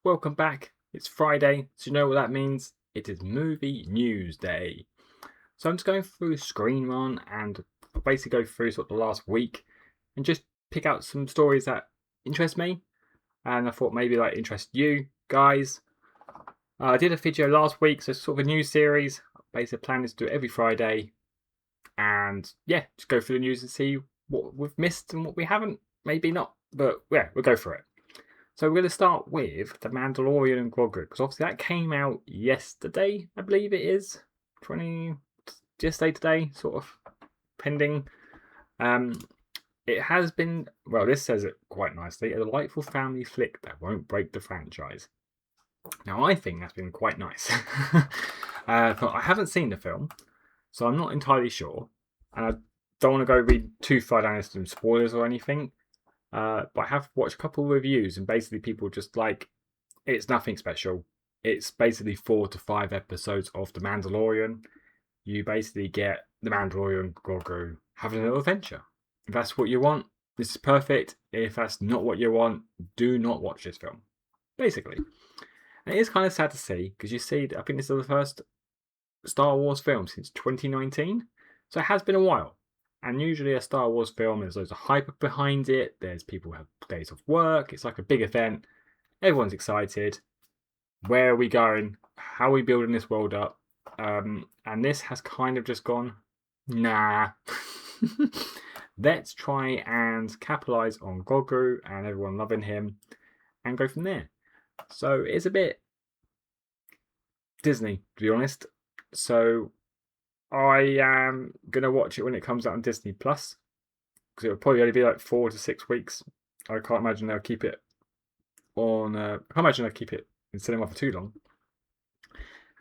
Welcome back. It's Friday, so you know what that means? It is movie news day. So I'm just going through Screen Run and I'll basically go through sort of the last week and just pick out some stories that interest me and I thought maybe like interest you guys. I did a video last week, so it's sort of a new series. Basically, the plan is to do it every Friday and yeah, just go through the news and see what we've missed and what we haven't. Maybe not, but yeah, we'll go for it. So we're going to start with The Mandalorian and Grogu, because obviously that came out yesterday, I believe it is. 20, yesterday, today, sort of pending. Um, it has been, well, this says it quite nicely, a delightful family flick that won't break the franchise. Now, I think that's been quite nice. But I haven't seen the film, so I'm not entirely sure. And I don't want to go read too far down into some spoilers or anything. But I have watched a couple of reviews, and basically people just like it's nothing special. It's basically 4 to 5 episodes of The Mandalorian. You basically get The Mandalorian Grogu having a little adventure. If that's what you want, this is perfect. If that's not what you want, do not watch this film. Basically. And it is kind of sad to see because you see, I think this is the first Star Wars film since 2019. So it has been a while. And usually a Star Wars film, there's loads of hype behind it. There's people who have days off work. It's like a big event. Everyone's excited. Where are we going? How are we building this world up? And this has kind of just gone, nah. Let's try and capitalize on Grogu and everyone loving him and go from there. So it's a bit Disney, to be honest. So I am going to watch it when it comes out on Disney Plus because it'll probably only be like 4 to 6 weeks. I can't imagine they'll keep it on. I can't imagine they'll keep it in cinema for too long.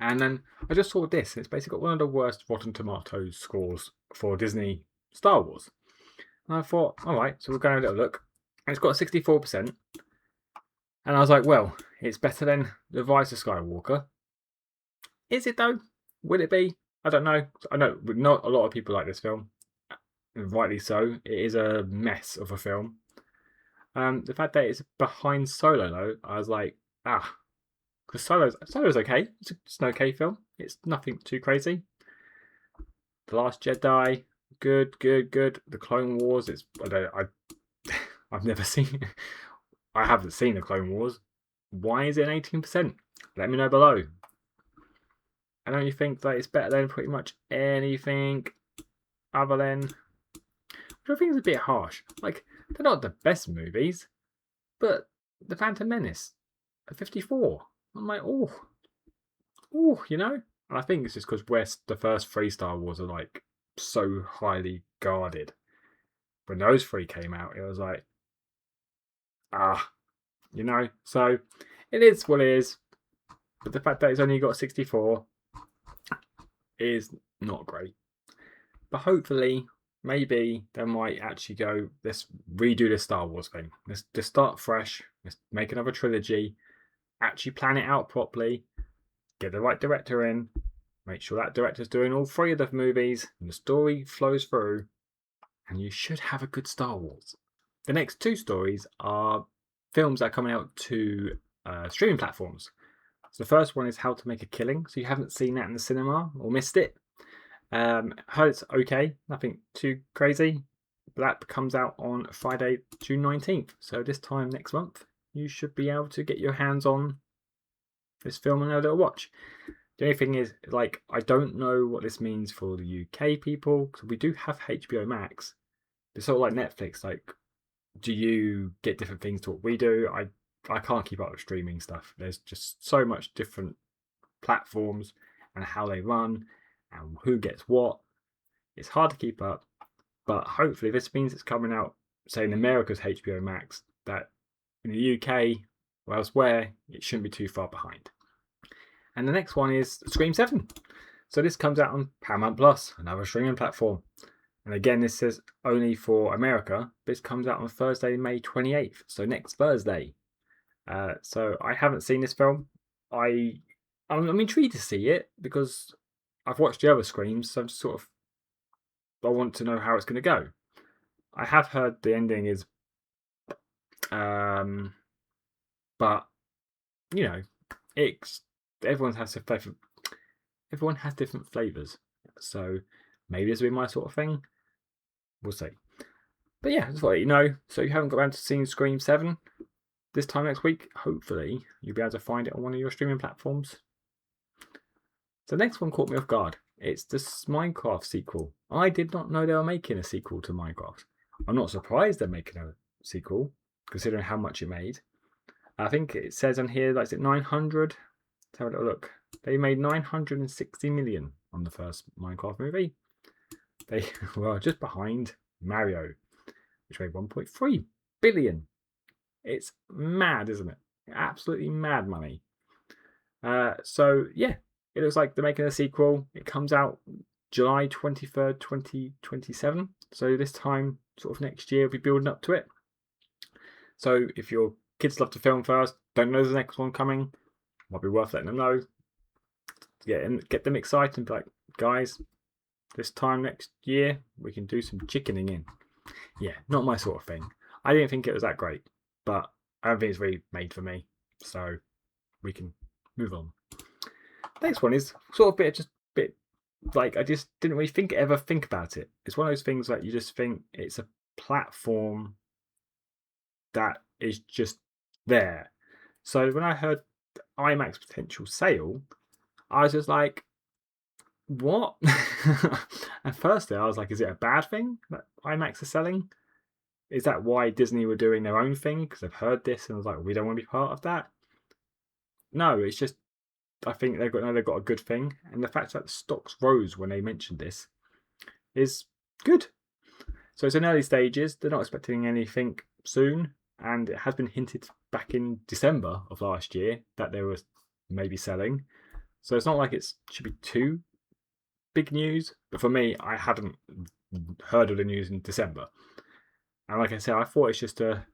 And then I just saw this. It's basically got one of the worst Rotten Tomatoes scores for Disney Star Wars. And I thought, all right, so we're going to have a little look. And it's got a 64%. And I was like, well, it's better than The Rise of Skywalker. Is it though? Will it be? I don't know. I know not a lot of people like this film. And rightly so. It is a mess of a film. The fact that it's behind Solo, though, I was like, because Solo's okay. It's an okay film. It's nothing too crazy. The Last Jedi, good. The Clone Wars, I've never seen. I haven't seen the Clone Wars. Why is it an 18%? Let me know below. I don't you think that it's better than pretty much anything other than, which I think is a bit harsh. Like they're not the best movies, but The Phantom Menace, at 54. I'm like, oh, you know. And I think it's just because the first 3 Star Wars are like so highly guarded. When those 3 came out, it was like, you know. So it is what it is. But the fact that it's only got 64 is not great. But hopefully, maybe they might actually go, let's redo this Star Wars thing. Let's just start fresh. Let's make another trilogy. Actually plan it out properly. Get the right director in. Make sure that director's doing all 3 of the movies and the story flows through. And you should have a good Star Wars. The next 2 stories are films that are coming out to streaming platforms. So the first one is How to Make a Killing. So you haven't seen that in the cinema or missed it. Heard it's okay, nothing too crazy. That comes out on Friday, June 19th. So this time next month, you should be able to get your hands on this film and a little watch. The only thing is, like, I don't know what this means for the UK people because we do have HBO Max. It's sort of like Netflix. Like, do you get different things to what we do? I can't keep up with streaming stuff. There's just so much different platforms and how they run and who gets what. It's hard to keep up, but hopefully this means it's coming out, say in America's HBO Max, that in the UK or elsewhere it shouldn't be too far behind. And the next one is Scream 7. So this comes out on Paramount Plus, another streaming platform. And again, this says only for America. This comes out on Thursday, May 28th, so next Thursday. So I haven't seen this film. I'm intrigued to see it because I've watched the other Screams, so I'm sort of, I want to know how it's going to go. I have heard the ending is, but you know, it's everyone has different flavors. So maybe this will be my sort of thing. We'll see. But yeah, just want to let you know. So if you haven't got around to seeing Scream 7 this time next week, hopefully you'll be able to find it on one of your streaming platforms. The next one caught me off guard. It's the Minecraft sequel. I did not know they were making a sequel to Minecraft. I'm not surprised they're making a sequel, considering how much it made. I think it says on here, like, is it 900? Let's have a little look. They made 960 million on the first Minecraft movie. They were just behind Mario, which made 1.3 billion. It's mad, isn't it? Absolutely mad money. So yeah, it looks like they're making a sequel. It comes out July 23rd, 2027. So this time, sort of next year, we'll be building up to it. So if your kids love to film first, don't know the next one coming, might be worth letting them know. Get them excited and be like, guys, this time next year, we can do some chickening in. Yeah, not my sort of thing. I didn't think it was that great, but I don't think it's really made for me. So we can move on. Next one is sort of a bit like, I just didn't really ever think about it. It's one of those things that you just think it's a platform that is just there. So when I heard IMAX potential sale, I was just like, what? And firstly, I was like, is it a bad thing that IMAX is selling? Is that why Disney were doing their own thing? Because I've heard this and I was like, we don't want to be part of that. No, it's just, I think they've got a good thing. And the fact that the stocks rose when they mentioned this is good. So it's in early stages. They're not expecting anything soon. And it has been hinted back in December of last year that they were maybe selling. So it's not like it should be too big news. But for me, I hadn't heard of the news in December. And like I said, I thought it's just a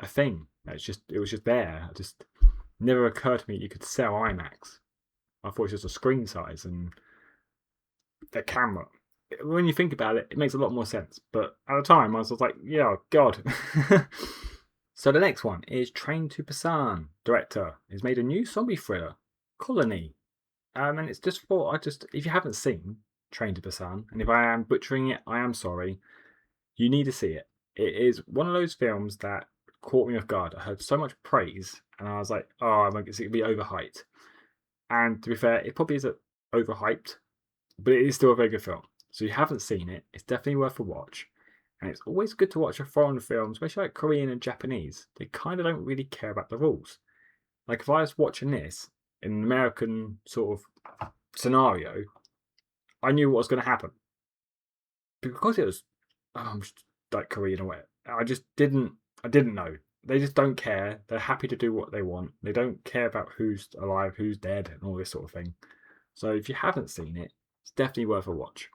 thing. It was just there. It just never occurred to me you could sell IMAX. I thought it was just a screen size and a camera. When you think about it, it makes a lot more sense. But at the time, I was like, yeah, God. So the next one is Train to Busan. Director has made a new zombie thriller, Colony. And it's just if you haven't seen Train to Busan, and if I am butchering it, I am sorry, you need to see it. It is one of those films that caught me off guard. I heard so much praise, and I was like, oh, it's going to be overhyped. And to be fair, it probably is overhyped, but it is still a very good film. So if you haven't seen it, it's definitely worth a watch. And it's always good to watch a foreign film, especially like Korean and Japanese. They kind of don't really care about the rules. Like if I was watching this in an American sort of scenario, I knew what was going to happen. Because it was like Korean or whatever, I didn't know. They just don't care. They're happy to do what they want. They don't care about who's alive, who's dead, and all this sort of thing. So if you haven't seen it, it's definitely worth a watch.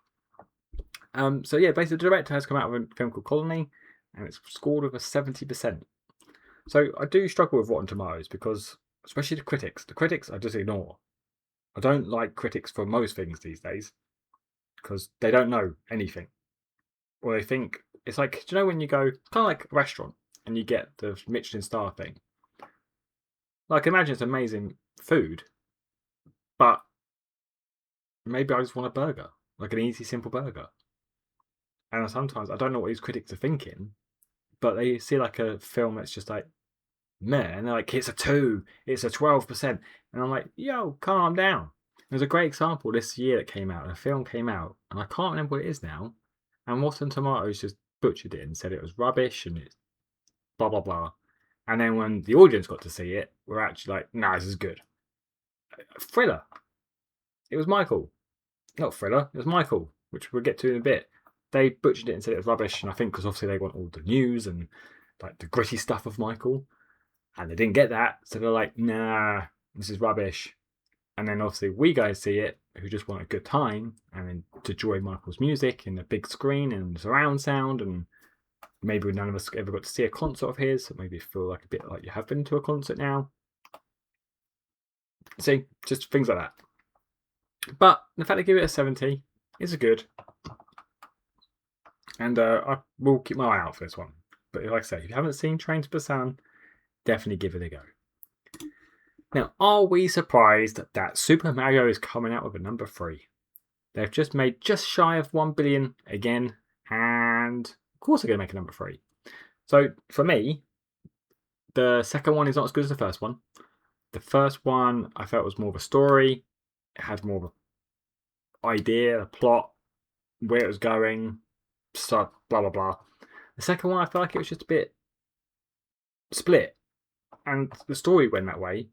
So yeah, basically the director has come out with a film called Colony, and it's scored with a 70%. So I do struggle with Rotten Tomatoes because, especially the critics I just ignore. I don't like critics for most things these days because they don't know anything. Or they think, it's like, do you know when you go, kind of like a restaurant and you get the Michelin star thing? Like, imagine it's amazing food, but maybe I just want a burger, like an easy, simple burger. And sometimes I don't know what these critics are thinking, but they see like a film that's just like, meh, and they're like, it's a 2, it's a 12%. And I'm like, yo, calm down. There's a great example this year that came out, a film came out, and I can't remember what it is now. And Rotten Tomatoes just butchered it and said it was rubbish and it's blah, blah, blah. And then when the audience got to see it, we're actually like, nah, this is good. Thriller. It was Michael. Not Thriller, it was Michael, which we'll get to in a bit. They butchered it and said it was rubbish, and I think because obviously they want all the news and like the gritty stuff of Michael, and they didn't get that, so they're like, nah, this is rubbish. And then obviously we guys see it, who just want a good time and then to enjoy Michael's music and the big screen and surround sound, and maybe none of us ever got to see a concert of his, so maybe feel like a bit like you have been to a concert now. See, just things like that. But the fact they give it a 70 is good. And I will keep my eye out for this one. But like I say, if you haven't seen Train to Busan, definitely give it a go. Now, are we surprised that Super Mario is coming out with a number 3? They've just made just shy of 1 billion again, and of course they're going to make a number 3. So for me, the second one is not as good as the first one. The first one I felt was more of a story. It had more of an idea, a plot, where it was going, stuff, blah blah blah. The second one I felt like it was just a bit split, and the story went that way,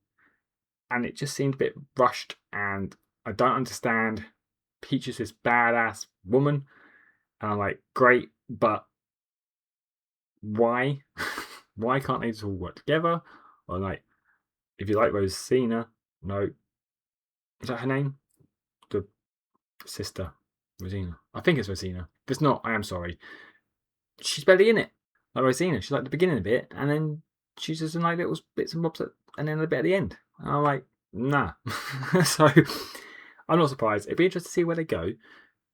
and it just seemed a bit rushed, and I don't understand. Peach is this badass woman, and I'm like, great, but why? Why can't they just all work together? Or like, if you like Rosina, no, is that her name? The sister, Rosina. I think it's Rosina. If it's not, I am sorry. She's barely in it. Like Rosina, she's like the beginning of it, and then she's just in like little bits and bobs, and then a bit at the end. And I'm like, nah. So I'm not surprised. It'd be interesting to see where they go,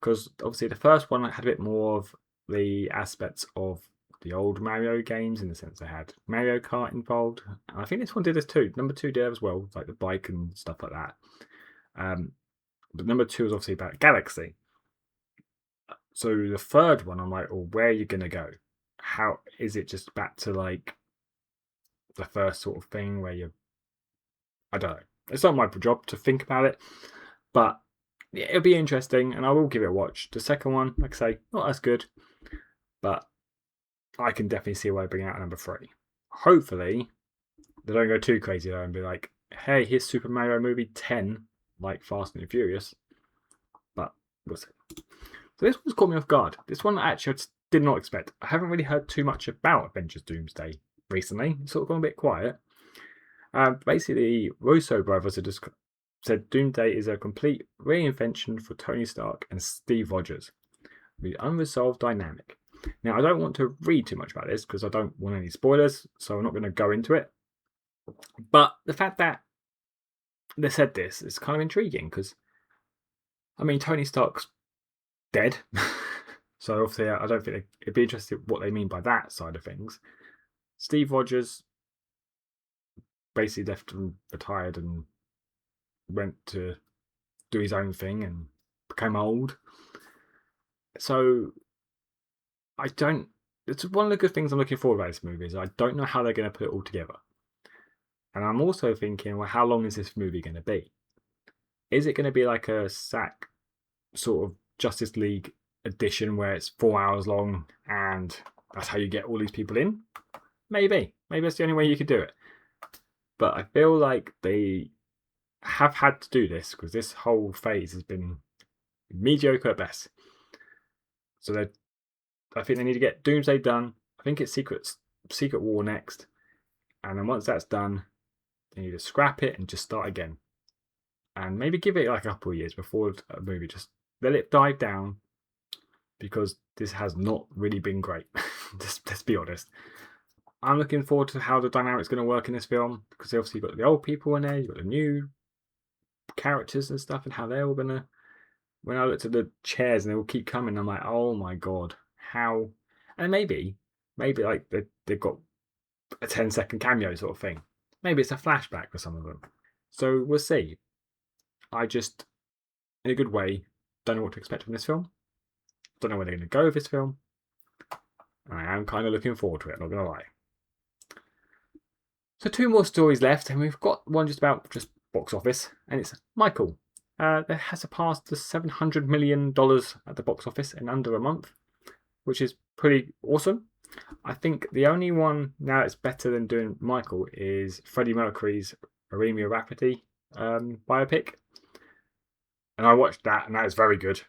because obviously the first one had a bit more of the aspects of the old Mario games, in the sense they had Mario Kart involved. And I think this one did this too. Number 2 did as well, like the bike and stuff like that. But number 2 is obviously about Galaxy. So the third one, I'm like, well, where are you going to go? How is it just back to like the first sort of thing where I don't know. It's not my job to think about it, but yeah, it'll be interesting, and I will give it a watch. The second one, like I say, not as good, but I can definitely see why they bring out number 3. Hopefully, they don't go too crazy though and be like, hey, here's Super Mario movie 10, like Fast and the Furious. But we'll see. So this one's caught me off guard. This one actually I just did not expect. I haven't really heard too much about Avengers Doomsday recently. It's sort of gone a bit quiet. Basically, Russo brothers have just said Doomsday is a complete reinvention for Tony Stark and Steve Rogers, with unresolved dynamic. Now, I don't want to read too much about this because I don't want any spoilers, so I'm not going to go into it. But the fact that they said this is kind of intriguing because, I mean, Tony Stark's dead. So obviously, I don't think it'd be interesting what they mean by that side of things. Steve Rogers basically left and retired and went to do his own thing and became old. So I don't. It's one of the good things I'm looking forward about this movie is I don't know how they're going to put it all together. And I'm also thinking, well, how long is this movie going to be? Is it going to be like a SAC sort of Justice League edition where it's 4 hours long and that's how you get all these people in? Maybe that's the only way you could do it. But I feel like they have had to do this because this whole phase has been mediocre at best. So I think they need to get Doomsday done. I think it's Secret War next, and then once that's done, they need to scrap it and just start again, and maybe give it like a couple of years before a movie. Just let it die down, because this has not really been great. Let's be honest. I'm looking forward to how the dynamic's going to work in this film, because obviously you've got the old people in there, you've got the new characters and stuff, and how they're all gonna. When I looked at the chairs and they will keep coming, I'm like, oh my god, how? And maybe like they've got a 10-second cameo sort of thing. Maybe it's a flashback for some of them. So we'll see. I just, in a good way, don't know what to expect from this film. Don't know where they're going to go with this film. I am kind of looking forward to it, not going to lie. So 2 more stories left, and we've got one just box office, and it's Michael. That has surpassed the $700 million at the box office in under a month, which is pretty awesome. I think the only one now that's better than doing Michael is Freddie Mercury's Bohemian Rhapsody biopic. And I watched that, and that is very good.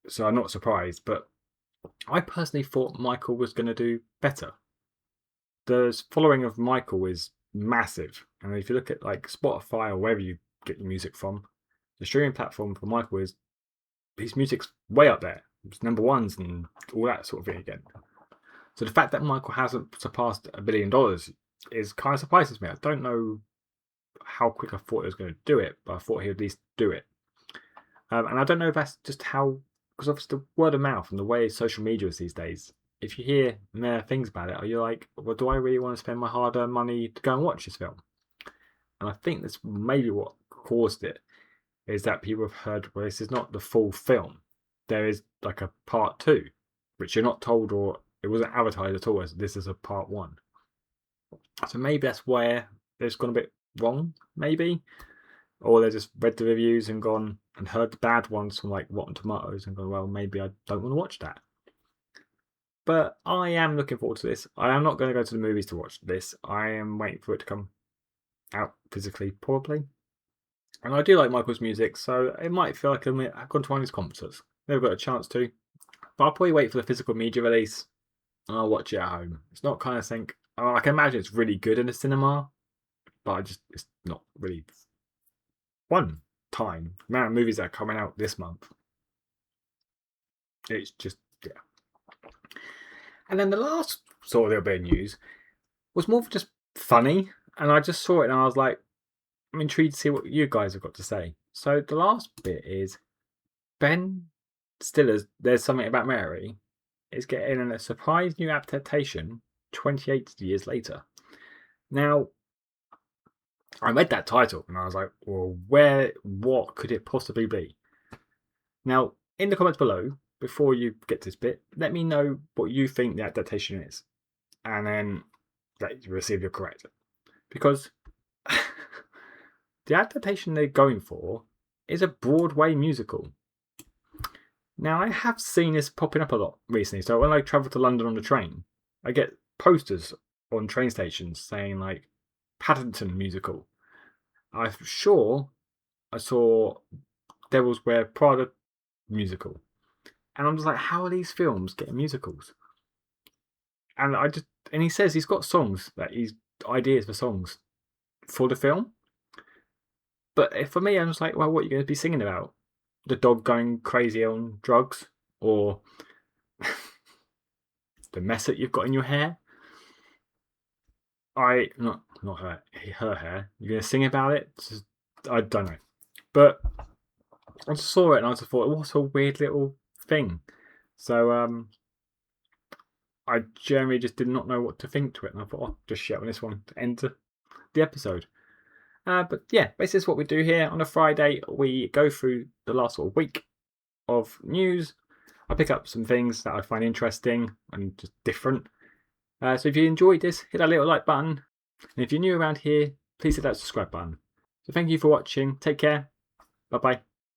So I'm not surprised, but I personally thought Michael was going to do better. The following of Michael is massive. And if you look at like Spotify or wherever you get your music from, the streaming platform for Michael is, his music's way up there. It's number ones and all that sort of thing again. So the fact that Michael hasn't surpassed $1 billion is kind of surprises me. I don't know how quick I thought he was going to do it, but I thought he'd at least do it. And I don't know if that's just how, because obviously the word of mouth and the way social media is these days, if you hear mere things about it, are you like, well, do I really want to spend my hard-earned money to go and watch this film? And I think that's maybe what caused it, is that people have heard, well, this is not the full film. There is like a part 2, which you're not told, or it wasn't advertised at all as this is a part 1. So maybe that's where it's gone a bit wrong, maybe. Or they just read the reviews and gone and heard the bad ones from like Rotten Tomatoes and gone, well, maybe I don't want to watch that. But I am looking forward to this. I am not going to go to the movies to watch this. I am waiting for it to come out physically, probably. And I do like Michael's music, so it might feel like I've gone to one of his concerts. Never got a chance to. But I'll probably wait for the physical media release and I'll watch it at home. It's not kind of thing. I can imagine it's really good in the cinema, but it's not really one time. The amount of movies that are coming out this month. It's just, yeah. And then the last sort of little bit of news was more just funny. And I just saw it and I was like, I'm intrigued to see what you guys have got to say. So the last bit is Ben Stiller's There's Something About Mary is getting a surprise new adaptation 28 years later. Now, I read that title and I was like, well, what could it possibly be? Now, in the comments below, before you get to this bit, let me know what you think the adaptation is. And then let you receive your correct. Because the adaptation they're going for is a Broadway musical. Now, I have seen this popping up a lot recently. So when I travel to London on the train, I get posters on train stations saying like Paddington musical. I'm sure I saw Devil's Wear Prada musical. And I'm just like, how are these films getting musicals? And he says he's got songs, that he's ideas for songs for the film. But for me, I'm just like, well, what are you going to be singing about? The dog going crazy on drugs? Or the mess that you've got in your hair? Not her hair. You're going to sing about it? I don't know. But I just saw it and I just thought, what a weird little thing. So I generally just did not know what to think to it. And I thought, I'll just share on this one to end the episode. But yeah, basically is what we do here. On a Friday, we go through the last sort of week of news. I pick up some things that I find interesting and just different. So if you enjoyed this, hit that little like button. And if you're new around here, please hit that subscribe button. So thank you for watching. Take care. Bye-bye.